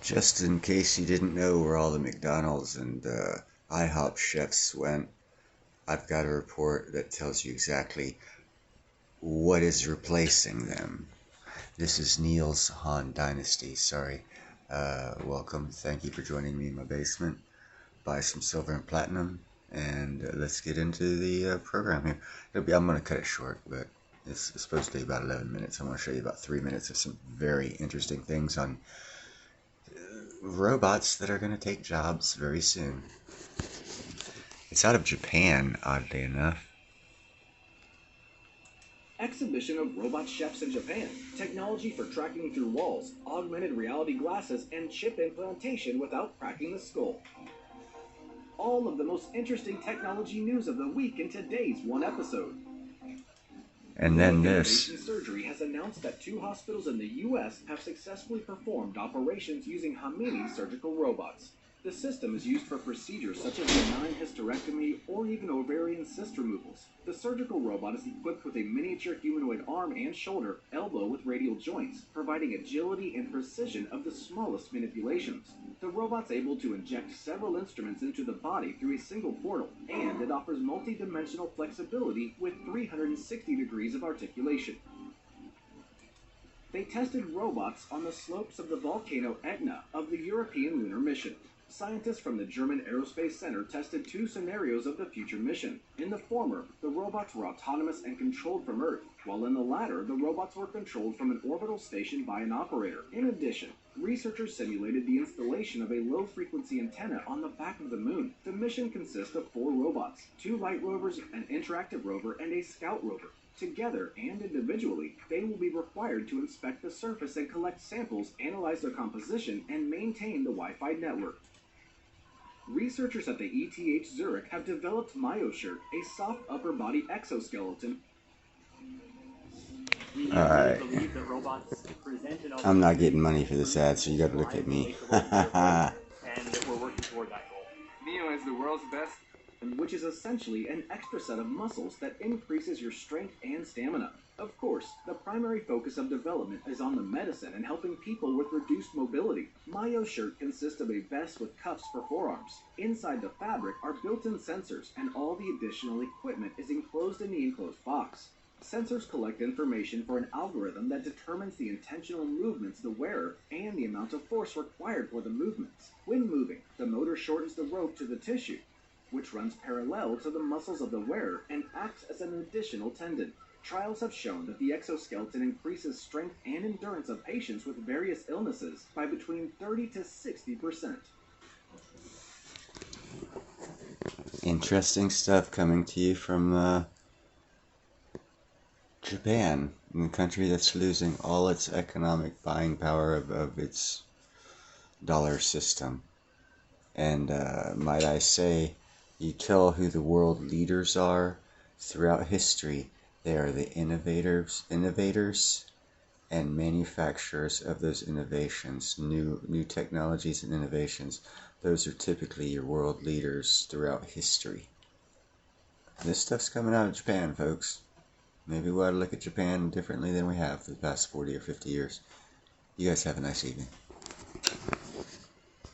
Just in case you didn't know where all the McDonald's and IHOP chefs went, I've got a report that tells you exactly what is replacing them. This is Neil's Han Dynasty. Sorry. Welcome. Thank you for joining me in my basement. Buy some silver and platinum, and let's get into the program here. I'm going to cut it short, but it's supposed to be about 11 minutes. I want to show you about 3 minutes of some very interesting things on robots that are going to take jobs very soon. It's out of Japan, oddly enough. Exhibition of robot chefs in Japan. Technology for tracking through walls, augmented reality glasses, and chip implantation without cracking the skull. All of the most interesting technology news of the week in today's one episode. And then this. Innovation Surgery has announced that 2 hospitals in the U.S. have successfully performed operations using Hamini surgical robots. The system is used for procedures such as benign hysterectomy or even ovarian cyst removals. The surgical robot is equipped with a miniature humanoid arm and shoulder, elbow with radial joints, providing agility and precision of the smallest manipulations. The robot's able to inject several instruments into the body through a single portal, and it offers multi-dimensional flexibility with 360 degrees of articulation. They tested robots on the slopes of the volcano Etna of the European lunar mission. Scientists from the German Aerospace Center tested 2 scenarios of the future mission. In the former, the robots were autonomous and controlled from Earth, while in the latter, the robots were controlled from an orbital station by an operator. In addition, researchers simulated the installation of a low-frequency antenna on the back of the moon. The mission consists of 4 robots, 2 light rovers, an interactive rover, and a scout rover. Together and individually, they will be required to inspect the surface and collect samples, analyze their composition, and maintain the Wi-Fi network. Researchers at the ETH Zurich have developed MyoShirt, a soft upper body exoskeleton. Alright. I'm not getting money for this ad, so you gotta look at me. And we're working toward that goal. Mio is the world's best, which is essentially an extra set of muscles that increases your strength and stamina. Of course, the primary focus of development is on the medicine and helping people with reduced mobility. MyoShirt consists of a vest with cuffs for forearms. Inside the fabric are built-in sensors, and all the additional equipment is enclosed in the enclosed box. Sensors collect information for an algorithm that determines the intentional movements of the wearer and the amount of force required for the movements. When moving, the motor shortens the rope to the tissue, which runs parallel to the muscles of the wearer and acts as an additional tendon. Trials have shown that the exoskeleton increases strength and endurance of patients with various illnesses by between 30 to 60%. Interesting stuff coming to you from Japan, the country that's losing all its economic buying power of its dollar system. And might I say, you tell who the world leaders are throughout history. They are the innovators and manufacturers of those innovations, new technologies and innovations. Those are typically your world leaders throughout history. This stuff's coming out of Japan, folks. Maybe we ought to look at Japan differently than we have for the past 40 or 50 years. You guys have a nice evening.